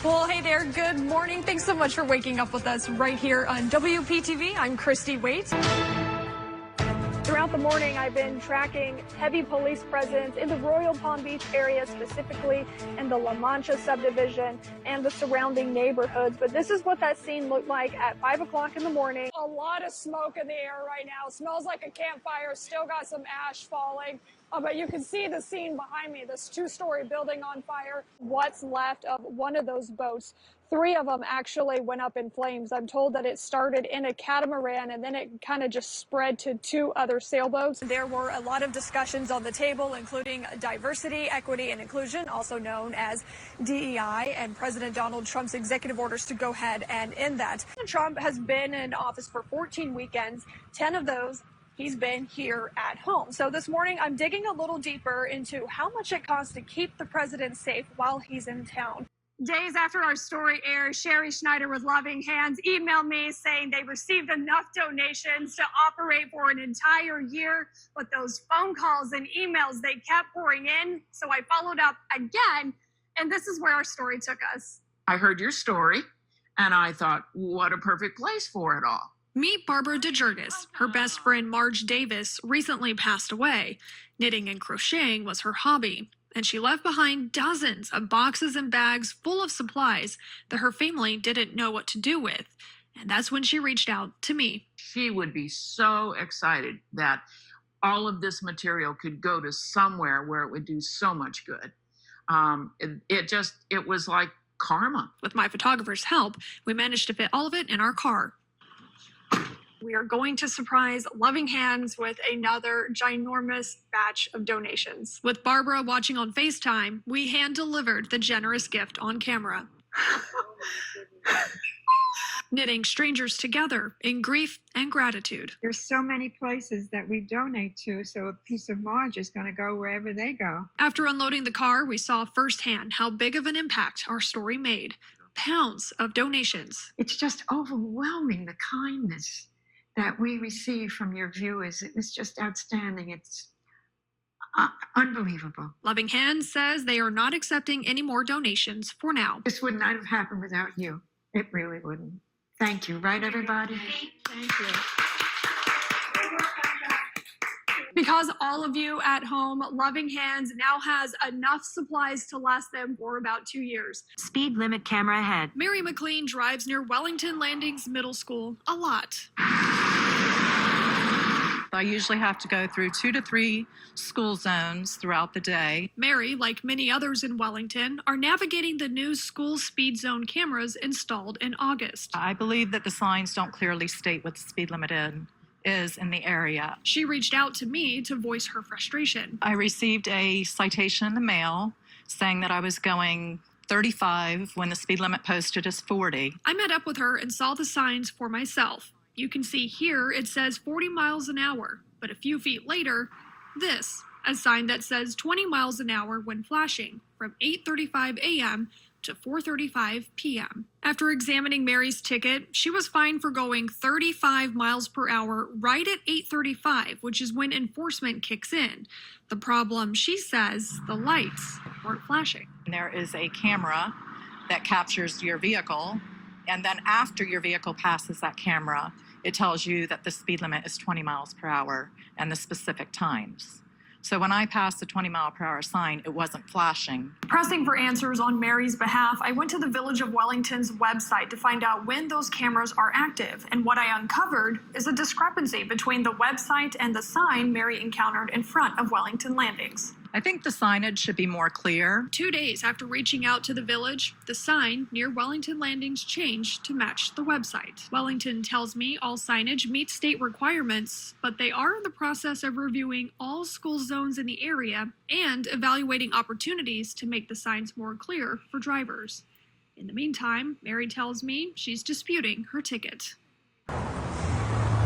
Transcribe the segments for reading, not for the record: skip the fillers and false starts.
Well, hey there. Good morning. Thanks so much for waking up with us right here on WPTV. I'm Christy Waite. Throughout the morning, I've been tracking heavy police presence in the Royal Palm Beach area, specifically in the La Mancha subdivision and the surrounding neighborhoods. But this is what that scene looked like at 5 o'clock in the morning. A lot of smoke in the air right now. Smells like a campfire. Still got some ash falling. But you can see the scene behind me, this two-story building on fire. What's left of one of those boats. 3 of them actually went up in flames. I'm told that it started in a catamaran and then it kind of just spread to 2 other sailboats. There were a lot of discussions on the table, including diversity, equity, and inclusion, also known as DEI, and President Donald Trump's executive orders to go ahead and end that. Trump has been in office for 14 weekends, 10 of those he's been here at home. So this morning, I'm digging a little deeper into how much it costs to keep the president safe while he's in town. Days after our story aired, Sherry Schneider with Loving Hands emailed me saying they received enough donations to operate for an entire year, but those phone calls and emails, they kept pouring in. So I followed up again, and this is where our story took us. I heard your story, and I thought, what a perfect place for it all. Meet Barbara DeJurgis. Her best friend Marge Davis recently passed away. Knitting and crocheting was her hobby, and she left behind dozens of boxes and bags full of supplies that her family didn't know what to do with. And that's when she reached out to me. She would be so excited that all of this material could go to somewhere where it would do so much good. It was like karma. With my photographer's help, we managed to fit all of it in our car. We are going to surprise Loving Hands with another ginormous batch of donations. With Barbara watching on FaceTime, we hand-delivered the generous gift on camera. Knitting strangers together in grief and gratitude. There's so many places that we donate to, so a piece of Marge is going to go wherever they go. After unloading the car, we saw firsthand how big of an impact our story made. Pounds of donations. It's just overwhelming, the kindness that we receive from your viewers. It was just outstanding. It's unbelievable. Loving Hands says they are not accepting any more donations for now. This would not have happened without you. It really wouldn't. Thank you. Right, everybody? Thank you. Because all of you at home, Loving Hands now has enough supplies to last them for about 2 years. Speed limit camera ahead. Mary McLean drives near Wellington Landings Middle School a lot. I usually have to go through 2 to 3 school zones throughout the day. Mary, like many others in Wellington, are navigating the new school speed zone cameras installed in August. I believe that the signs don't clearly state what the speed limit is in the area. She reached out to me to voice her frustration. I received a citation in the mail saying that I was going 35 when the speed limit posted as 40. I met up with her and saw the signs for myself. You can see here it says 40 miles an hour, but a few feet later, this, a sign that says 20 miles an hour when flashing from 8:35 a.m. to 4:35 p.m. After examining Mary's ticket, she was fined for going 35 miles per hour right at 8:35, which is when enforcement kicks in. The problem, she says, the lights weren't flashing. There is a camera that captures your vehicle, and then after your vehicle passes that camera, it tells you that the speed limit is 20 miles per hour and the specific times. So when I passed the 20-mile-per-hour sign, it wasn't flashing. Pressing for answers on Mary's behalf, I went to the Village of Wellington's website to find out when those cameras are active, and what I uncovered is a discrepancy between the website and the sign Mary encountered in front of Wellington Landings. I think the signage should be more clear. 2 days after reaching out to the village, the sign near Wellington Landings changed to match the website. Wellington tells me all signage meets state requirements, but they are in the process of reviewing all school zones in the area and evaluating opportunities to make the signs more clear for drivers. In the meantime, Mary tells me she's disputing her ticket.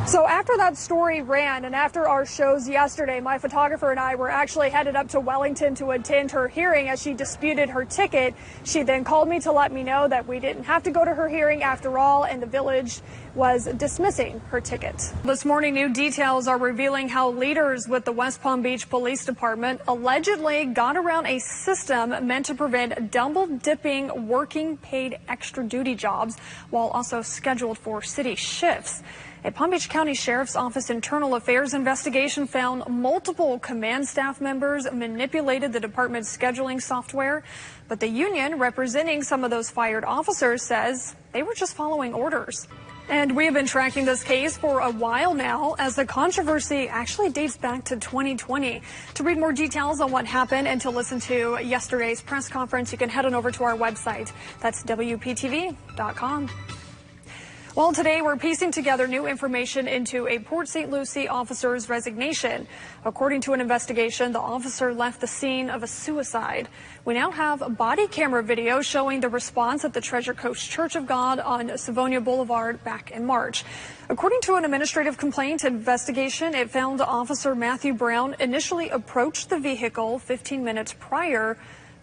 So after that story ran and after our shows yesterday, my photographer and I were actually headed up to Wellington to attend her hearing as she disputed her ticket. She then called me to let me know that we didn't have to go to her hearing after all, and the village was dismissing her ticket. This morning, new details are revealing how leaders with the West Palm Beach Police Department allegedly got around a system meant to prevent double dipping working paid extra duty jobs while also scheduled for city shifts. A Palm Beach County Sheriff's Office internal affairs investigation found multiple command staff members manipulated the department's scheduling software, but the union representing some of those fired officers says they were just following orders. And we have been tracking this case for a while now, as the controversy actually dates back to 2020. To read more details on what happened and to listen to yesterday's press conference, you can head on over to our website. That's WPTV.com. Well, today we're piecing together new information into a Port St. Lucie officer's resignation. According to an investigation, the officer left the scene of a suicide. We now have body camera video showing the response at the Treasure Coast Church of God on Savonia Boulevard back in March. According to an administrative complaint investigation, it found Officer Matthew Brown initially approached the vehicle 15 minutes prior,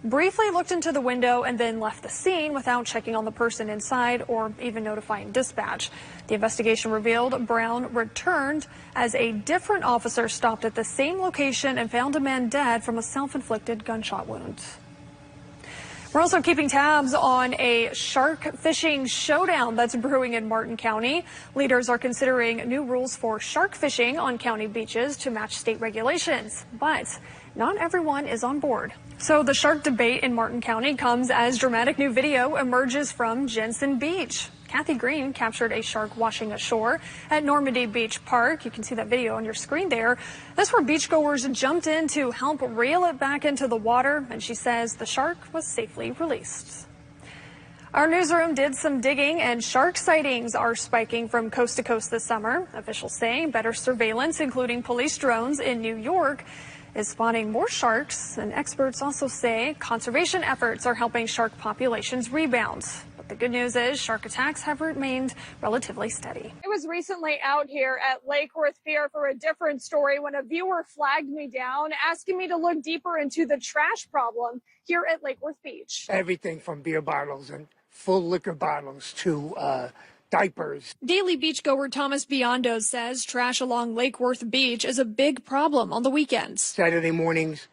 briefly looked into the window, and then left the scene without checking on the person inside or even notifying dispatch. The investigation revealed Brown returned as a different officer stopped at the same location and found a man dead from a self-inflicted gunshot wound. We're also keeping tabs on a shark fishing showdown that's brewing in Martin County. Leaders are considering new rules for shark fishing on county beaches to match state regulations, but not everyone is on board. So the shark debate in Martin County comes as dramatic new video emerges from Jensen Beach. Kathy Green captured a shark washing ashore at Normandy Beach Park. You can see that video on your screen there. That's where beachgoers jumped in to help reel it back into the water, and she says the shark was safely released. Our newsroom did some digging, and shark sightings are spiking from coast to coast this summer. Officials say better surveillance, including police drones in New York, is spotting more sharks, and experts also say conservation efforts are helping shark populations rebound. But the good news is shark attacks have remained relatively steady. I was recently out here at Lake Worth Pier for a different story when a viewer flagged me down, asking me to look deeper into the trash problem here at Lake Worth Beach. Everything from beer bottles and full liquor bottles to diapers. Daily beachgoer Thomas Biondo says trash along Lake Worth Beach is a big problem on the weekends. Saturday mornings,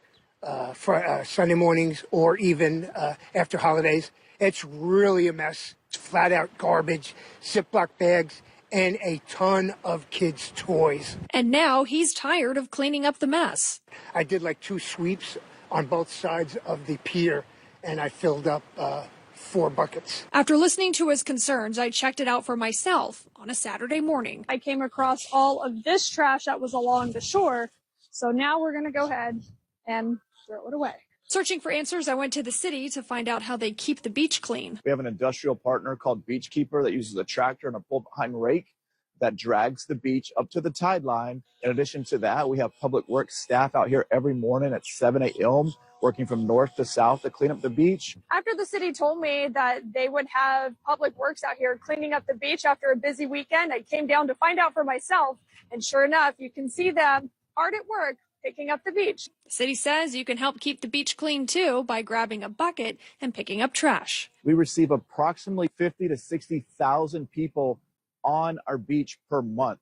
Sunday mornings, or even after holidays. It's really a mess. It's flat out garbage, Ziploc bags, and a ton of kids' toys. And now he's tired of cleaning up the mess. I did like 2 sweeps on both sides of the pier, and I filled up 4 buckets. After listening to his concerns, I checked it out for myself on a Saturday morning. I came across all of this trash that was along the shore, so now we're going to go ahead and throw it away. Searching for answers, I went to the city to find out how they keep the beach clean. We have an industrial partner called Beachkeeper that uses a tractor and a pull-behind rake that drags the beach up to the tide line. In addition to that, we have public works staff out here every morning at 7 a.m. working from north to south to clean up the beach. After the city told me that they would have public works out here cleaning up the beach after a busy weekend, I came down to find out for myself. And sure enough, you can see them hard at work picking up the beach. The city says you can help keep the beach clean too by grabbing a bucket and picking up trash. We receive approximately 50 to 60,000 people on our beach per month.